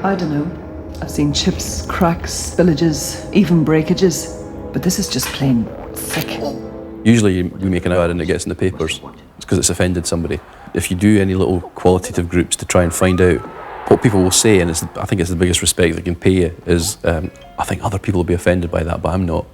I don't know. I've seen chips, cracks, spillages, even breakages. But this is just plain sick. Usually we make an ad and it gets in the papers. It's because it's offended somebody. If you do any little qualitative groups to try and find out what people will say, and I think it's the biggest respect they can pay you, is I think other people will be offended by that, but I'm not.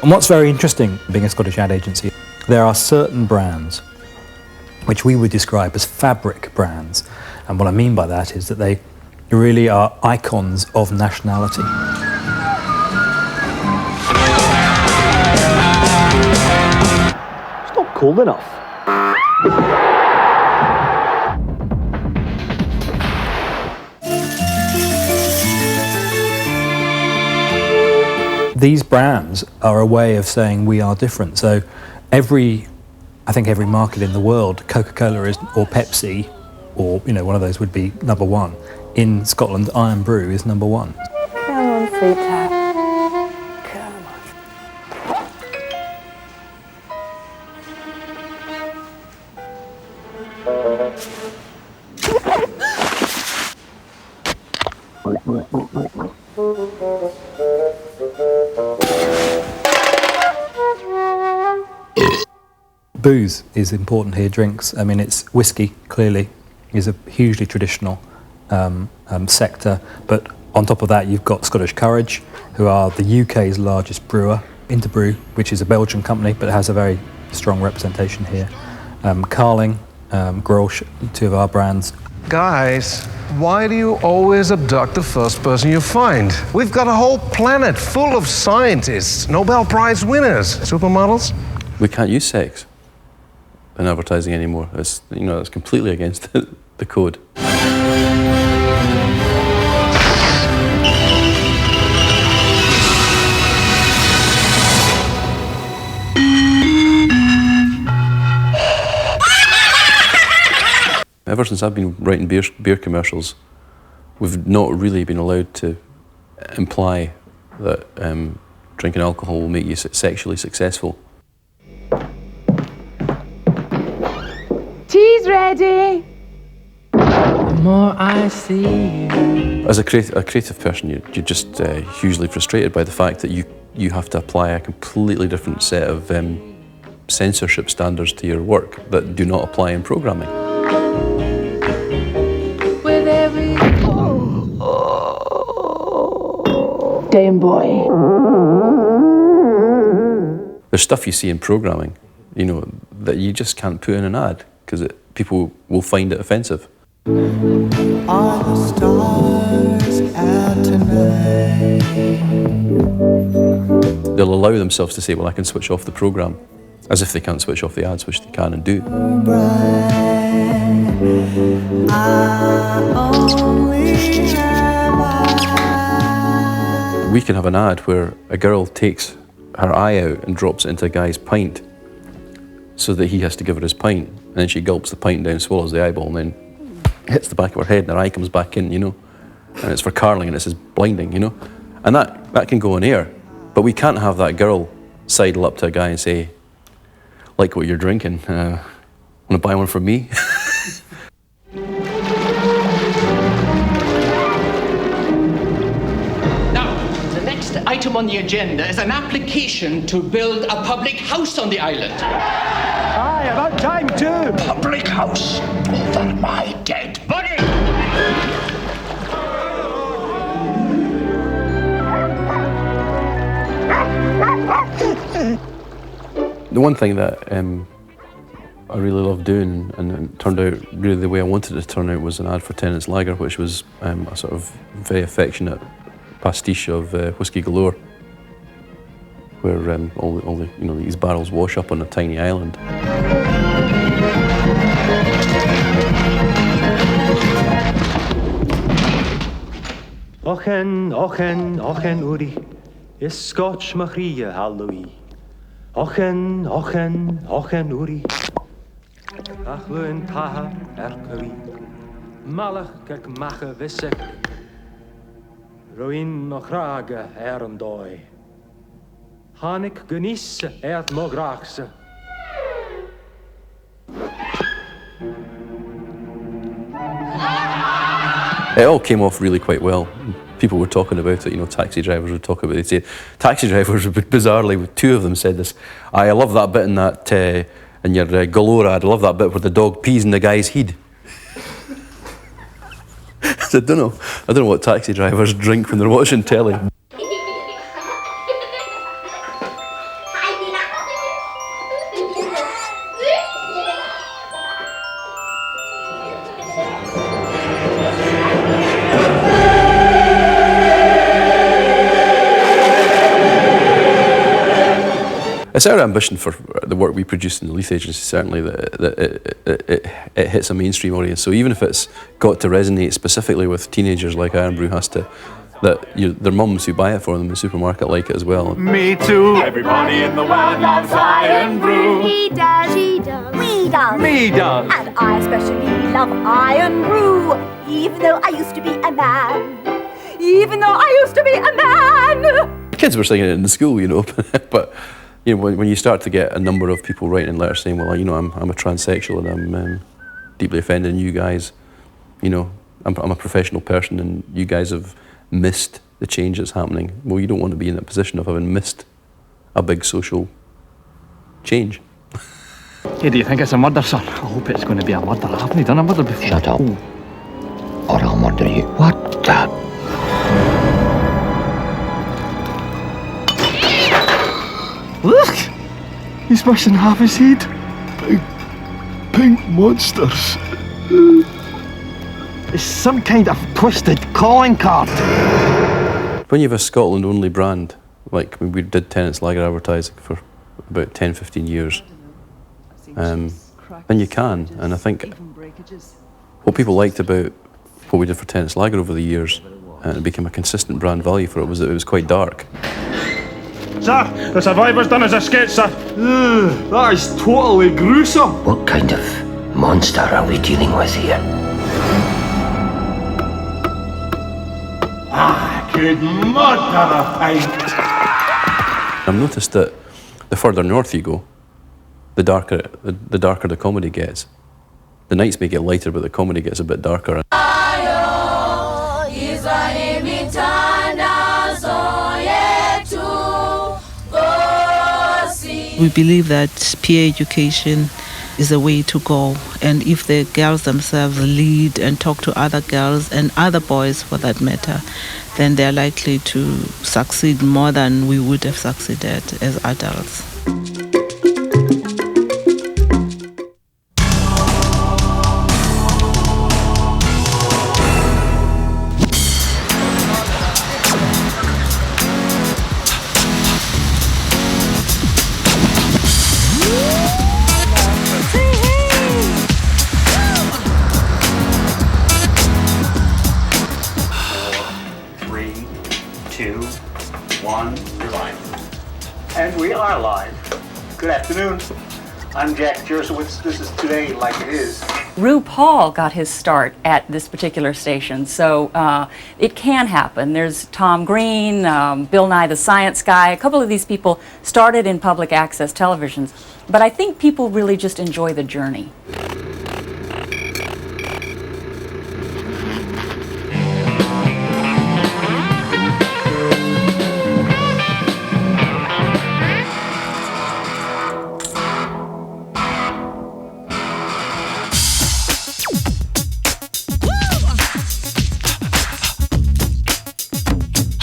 And what's very interesting, being a Scottish ad agency, there are certain brands which we would describe as fabric brands. And what I mean by that is that they really are icons of nationality. It's not cold enough. These brands are a way of saying we are different. So I think every market in the world, Coca-Cola or Pepsi, or one of those would be number one. In Scotland, Iron Brew is number one. Come on, sweetheart. Come Booze is important here, drinks. I mean, it's whiskey, clearly, is a hugely traditional sector. But on top of that, you've got Scottish Courage, who are the UK's largest brewer. Interbrew, which is a Belgian company, but has a very strong representation here. Carling, Grolsch, two of our brands. Guys, why do you always abduct the first person you find? We've got a whole planet full of scientists, Nobel Prize winners, supermodels. We can't use sex in advertising anymore. It's it's completely against the code. Ever since I've been writing beer commercials, we've not really been allowed to imply that drinking alcohol will make you sexually successful. Tea's ready. The more I see you. As a creative person, you're just hugely frustrated by the fact that you have to apply a completely different set of censorship standards to your work that do not apply in programming. With every Game Boy. There's stuff you see in programming, that you just can't put in an ad because people will find it offensive. Are the stars out tonight? They'll allow themselves to say, well, I can switch off the program, as if they can't switch off the ads, which they can and do. We can have an ad where a girl takes her eye out and drops it into a guy's pint so that he has to give her his pint, and then she gulps the pint down, swallows the eyeball, and then hits the back of her head and her eye comes back in, and it's for Carling and it's as blinding, and that can go on air, but we can't have that girl sidle up to a guy and say, like what you're drinking, want to buy one from me? Item on the agenda is an application to build a public house on the island. Aye, about time too. Public house over my dead body. The one thing that I really loved doing, and it turned out really the way I wanted it to turn out, was an ad for Tennent's Lager, which was a sort of very affectionate pastiche of Whiskey Galore, where all the these barrels wash up on a tiny island. Ochen, Uri, is Scotch Maria Halloween. Ochen, Uri, Achluin Taha Erkawi, Malach kek mache wissek, Roin Mograge Erendoi, Hanik Genisse Mograagse. It all came off really quite well. People were talking about it, taxi drivers would talk about it. They'd say, taxi drivers, bizarrely, two of them said this, I love that bit in that, in your Galore ad, I love that bit where the dog pees in the guy's head. So I don't know what taxi drivers drink when they're watching telly. It's our ambition for the work we produce in the Leith Agency, certainly, that it hits a mainstream audience. So even if it's got to resonate specifically with teenagers like Iron Brew has to, that their mums who buy it for them in the supermarket like it as well. Me too. Everybody in the world loves Iron Brew. He does, we does. Me does. And I especially love Iron Brew, even though I used to be a man. Kids were singing it in the school, but when you start to get a number of people writing letters saying, well, I'm a transsexual and I'm deeply offended, and you guys, I'm a professional person and you guys have missed the change that's happening. Well, you don't want to be in that position of having missed a big social change. Hey, do you think it's a murder, son? I hope it's going to be a murder. I haven't done a murder before. Shut up, or I'll murder you. What the? Look! He's missing half his head. Big pink monsters. It's some kind of twisted calling card. When you have a Scotland-only brand, like we did Tennent's Lager advertising for about 10-15 years, then you can. And I think what people liked about what we did for Tennent's Lager over the years, and it became a consistent brand value for it, was that it was quite dark. Sir, the survivor's done as a sketch, sir. That is totally gruesome. What kind of monster are we dealing with here? I could murder a pint. I've noticed that the further north you go, the darker the comedy gets. The nights may get lighter, but the comedy gets a bit darker. We believe that peer education is a way to go, and if the girls themselves lead and talk to other girls and other boys for that matter, then they're likely to succeed more than we would have succeeded as adults. And we are live. Good afternoon. I'm Jack Jersowitz. This is Today Like It Is. RuPaul got his start at this particular station, so it can happen. There's Tom Green, Bill Nye the Science Guy. A couple of these people started in public access televisions, but I think people really just enjoy the journey.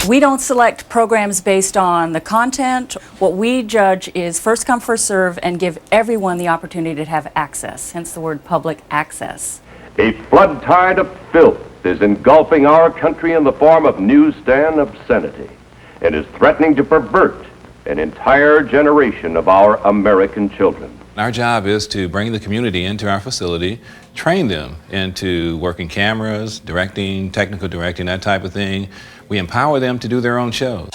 We don't select programs based on the content. What we judge is first come, first serve, and give everyone the opportunity to have access, hence the word public access. A flood tide of filth is engulfing our country in the form of newsstand obscenity and is threatening to pervert an entire generation of our American children. Our job is to bring the community into our facility, train them into working cameras, directing, technical directing, that type of thing. We empower them to do their own shows.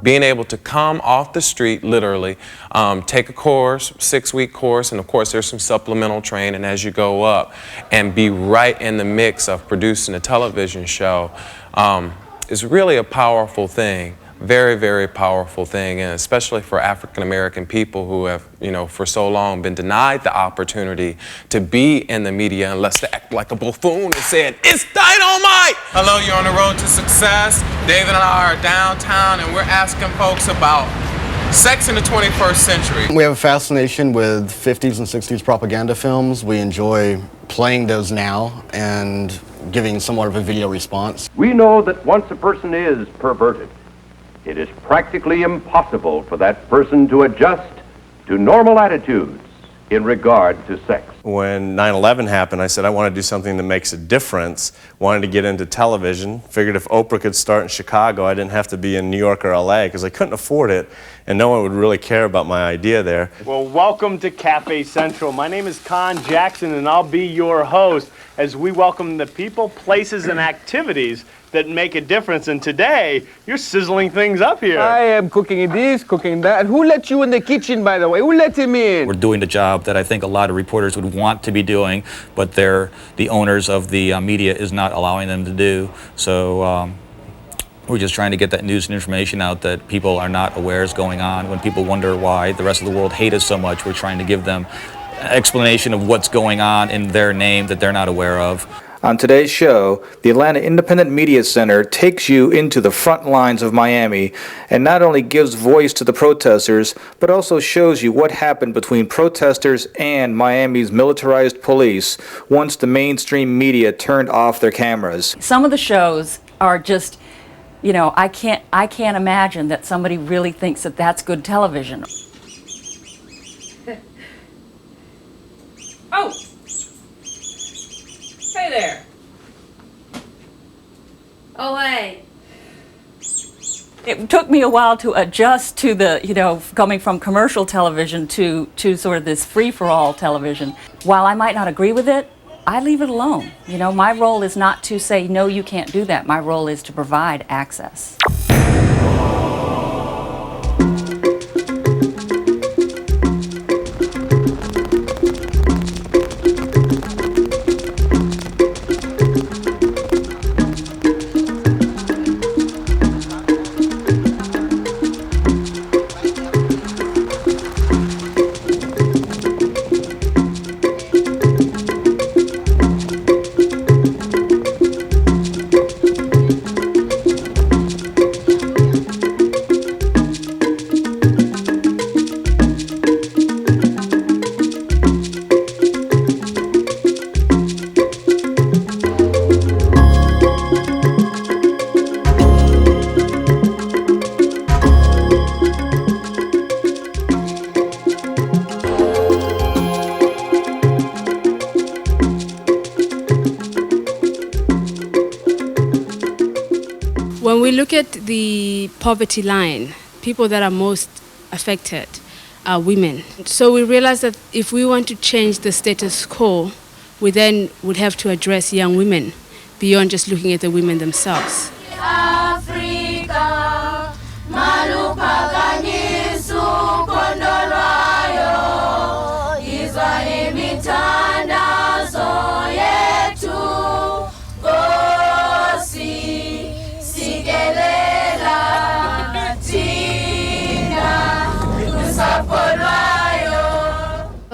Being able to come off the street, literally, take a course, 6-week course, and of course there's some supplemental training as you go up, and be right in the mix of producing a television show is really a powerful thing. Very, very powerful thing, and especially for African American people who have, for so long been denied the opportunity to be in the media unless they act like a buffoon and said, "It's dynamite!" Hello, you're on the road to success. David and I are downtown, and we're asking folks about sex in the 21st century. We have a fascination with 50s and 60s propaganda films. We enjoy playing those now and giving somewhat of a video response. We know that once a person is perverted, it is practically impossible for that person to adjust to normal attitudes in regard to sex. When 9/11 happened, I said I want to do something that makes a difference. Wanted to get into television. Figured if Oprah could start in Chicago, I didn't have to be in New York or LA because I couldn't afford it, and no one would really care about my idea there. Well, welcome to Cafe Central. My name is Con Jackson, and I'll be your host as we welcome the people, places, and activities that make a difference. And today, you're sizzling things up here. I am cooking this, cooking that. Who let you in the kitchen, by the way? Who let him in? We're doing the job that I think a lot of reporters would want to be doing, but the owners of the media is not allowing them to do. So we're just trying to get that news and information out that people are not aware is going on. When people wonder why the rest of the world hate us so much, we're trying to give them an explanation of what's going on in their name that they're not aware of. On today's show, the Atlanta Independent Media Center takes you into the front lines of Miami and not only gives voice to the protesters, but also shows you what happened between protesters and Miami's militarized police once the mainstream media turned off their cameras. Some of the shows are just, I can't imagine that somebody really thinks that that's good television. Oh! Hey there. Olay. It took me a while to adjust to the, coming from commercial television to sort of this free-for-all television. While I might not agree with it, I leave it alone. My role is not to say, no, you can't do that. My role is to provide access. When we look at the poverty line, people that are most affected are women. So we realize that if we want to change the status quo, we then would have to address young women beyond just looking at the women themselves. Africa, malupakanyisu kondolwayo, izwa imitandazo yetu, Nkosi, sikelela, thina, lusapho lwayo.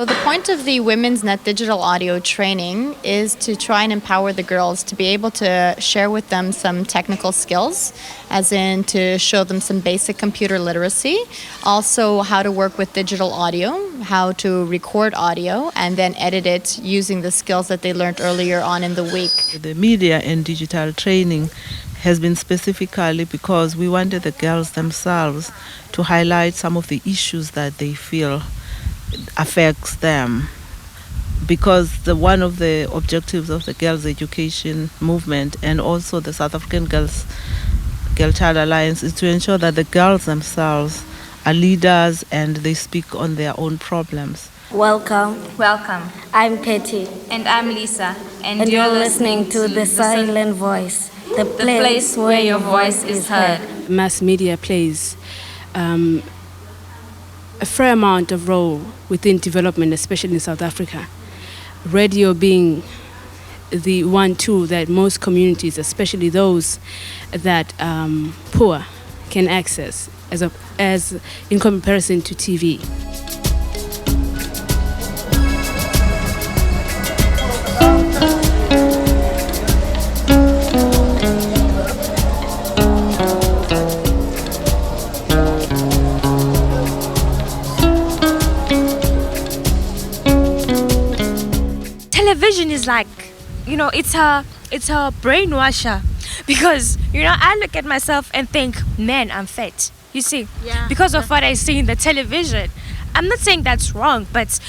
So the point of the Women's Net Digital Audio training is to try and empower the girls to be able to share with them some technical skills, as in to show them some basic computer literacy, also how to work with digital audio, how to record audio, and then edit it using the skills that they learned earlier on in the week. The media and digital training has been specifically because we wanted the girls themselves to highlight some of the issues that they feel affects them, because one of the objectives of the girls' education movement and also the South African Girl Child Alliance is to ensure that the girls themselves are leaders and they speak on their own problems. Welcome. Welcome. I'm Katie. And I'm Lisa. And you're listening to The Silent Voice, the place where your voice is heard. Mass media plays a fair amount of role within development, especially in South Africa. Radio being the one tool that most communities, especially those that poor, can access as in comparison to TV. Television is like, it's a brainwasher, because I look at myself and think, man, I'm fat. You see, because of what I see in the television. I'm not saying that's wrong, but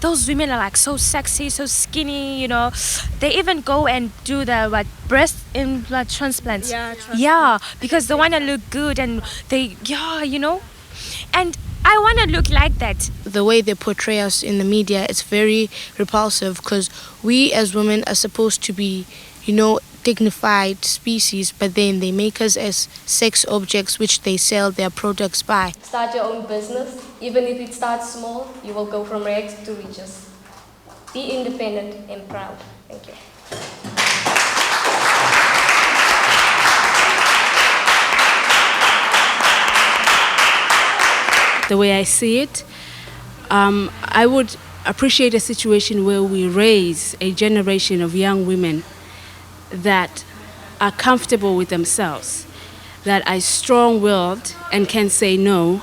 those women are like so sexy, so skinny. They even go and do the breast implant transplants. Yeah, because they want to look good, and and I want to look like that. The way they portray us in the media is very repulsive, because we as women are supposed to be, dignified species, but then they make us as sex objects which they sell their products by. Start your own business. Even if it starts small, you will go from rags to riches. Be independent and proud. Thank you. The way I see it, I would appreciate a situation where we raise a generation of young women that are comfortable with themselves, that are strong-willed and can say no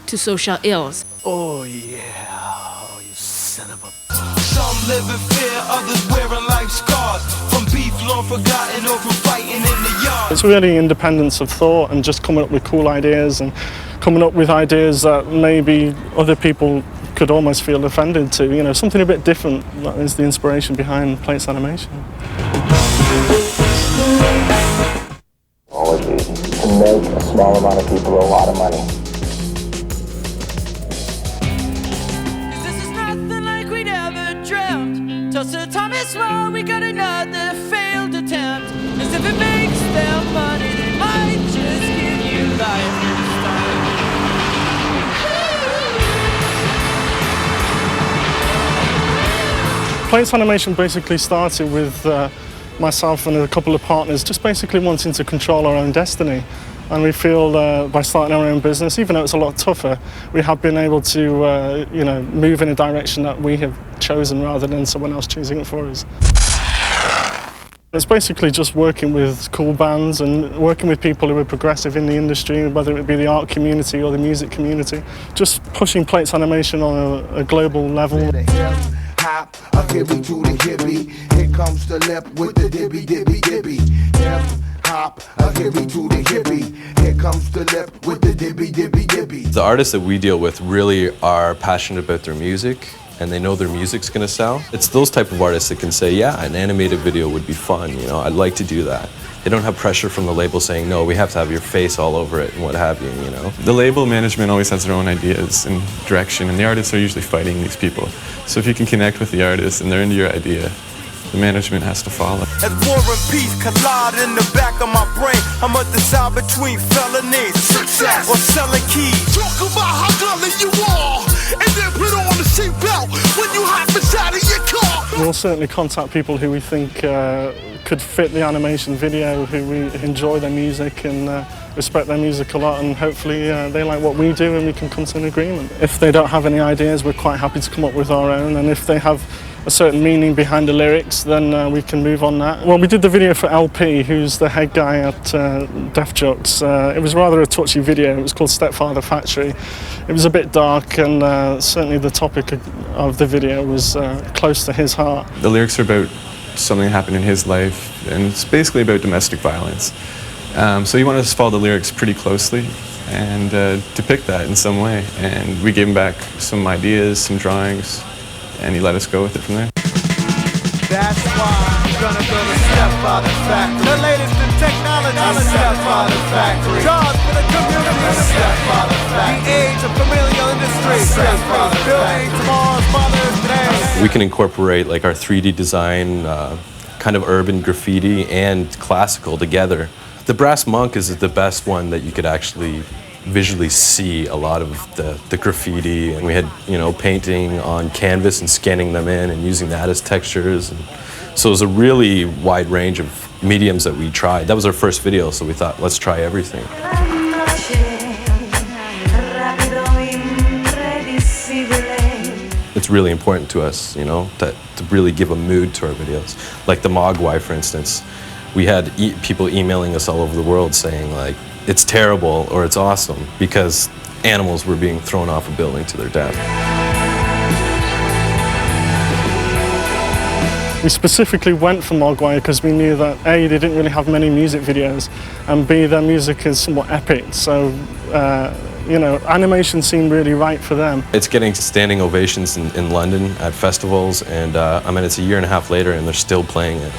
to social ills. Oh yeah, you son of a... Some live in fear, others wearing life scars, from beef long forgotten or from fighting in the yard. It's really independence of thought and just coming up with cool ideas and coming up with ideas that maybe other people could almost feel offended to, something a bit different. That is the inspiration behind Plates Animation. To make a small amount of people a lot of money. This is nothing like we'd ever dreamt. Just the time is wrong, we got another failed attempt. As if it makes them money, they might just give you life this time. Plates Animation basically started with myself and a couple of partners just basically wanting to control our own destiny. And we feel by starting our own business, even though it's a lot tougher, we have been able to move in a direction that we have chosen rather than someone else choosing it for us. It's basically just working with cool bands and working with people who are progressive in the industry, whether it be the art community or the music community, just pushing Plates Animation on a global level. Hop, a hippie to the hippie. Here comes the lip with the dibby dibby dibby. Hip hop, a hippie to the hippie. Here comes the lip with the dibby dibby dibby. The artists that we deal with really are passionate about their music, and they know their music's gonna sell. It's those type of artists that can say, yeah, an animated video would be fun, I'd like to do that. They don't have pressure from the label saying, no, we have to have your face all over it and what have you, The label management always has their own ideas and direction, and the artists are usually fighting these people. So if you can connect with the artists and they're into your idea, the management has to follow. As war and peace collide in the back of my brain, I'm at the decide between felonies, success, or selling keys. Talk about how gully you are, and then put on the seatbelt when you hop inside of your car. We'll certainly contact people who we think could fit the animation video, who we enjoy their music and respect their music a lot, and hopefully they like what we do and we can come to an agreement. If they don't have any ideas, we're quite happy to come up with our own, and if they have a certain meaning behind the lyrics, then we can move on that. Well, we did the video for LP, who's the head guy at Def Jux. It was rather a touchy video. It was called Stepfather Factory. It was a bit dark, and certainly the topic of the video was close to his heart. The lyrics are about something that happened in his life, and it's basically about domestic violence. So he wanted us to follow the lyrics pretty closely and depict that in some way. And we gave him back some ideas, some drawings, and he let us go with it from there. That's why I'm gonna build a Stepfather Factory. The latest in technology. A Stepfather Factory. Jobs for the community. A Stepfather Factory. The age of familial industry. A Stepfather Factory. Building tomorrow's mothers today. We can incorporate like our 3D design, kind of urban graffiti and classical together. The brass monk is the best one that you could actually visually see a lot of the graffiti, and we had, you know, painting on canvas and scanning them in and using that as textures, and so it was a really wide range of mediums that we tried. That was our first video, so we thought, let's try everything. It's really important to us, you know, to really give a mood to our videos. Like the Mogwai, for instance, we had people emailing us all over the world saying like, it's terrible or it's awesome because animals were being thrown off a building to their death. We specifically went for Mogwai because we knew that A, they didn't really have many music videos, and B, their music is somewhat epic, so you know, animation seemed really right for them. It's getting standing ovations in London at festivals, and I mean, it's a year and a half later and they're still playing it.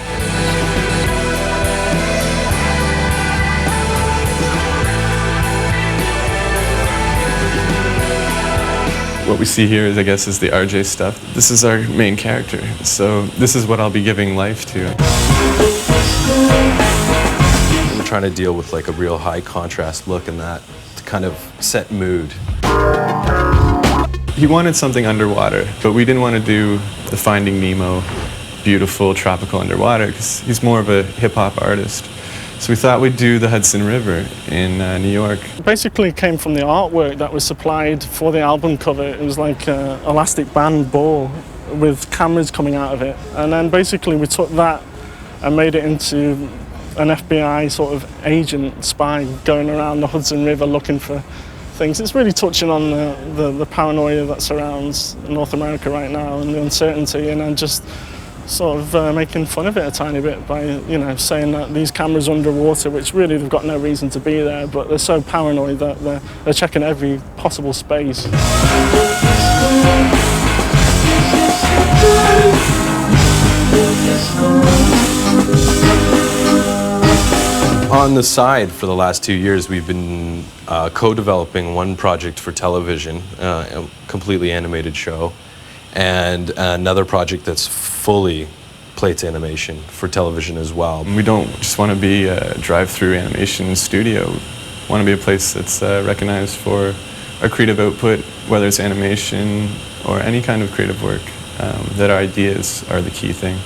What we see here is, I guess, is the RJ stuff. This is our main character, so this is what I'll be giving life to. I'm trying to deal with like a real high contrast look and that to kind of set mood. He wanted something underwater, but we didn't want to do the Finding Nemo, beautiful tropical underwater, because he's more of a hip-hop artist. So we thought we'd do the Hudson River in New York. It basically came from the artwork that was supplied for the album cover. It was like an elastic band ball with cameras coming out of it. And then basically we took that and made it into an FBI sort of agent spy going around the Hudson River looking for things. It's really touching on the paranoia that surrounds North America right now and the uncertainty, and then just sort of making fun of it a tiny bit by, you know, saying that these cameras underwater, which really they've got no reason to be there, but they're so paranoid that they're checking every possible space. On the side, for the last 2 years, we've been co-developing one project for television, a completely animated show, and another project that's fully plates animation for television as well. We don't just want to be a drive-through animation studio. We want to be a place that's recognized for our creative output, whether it's animation or any kind of creative work, that our ideas are the key thing.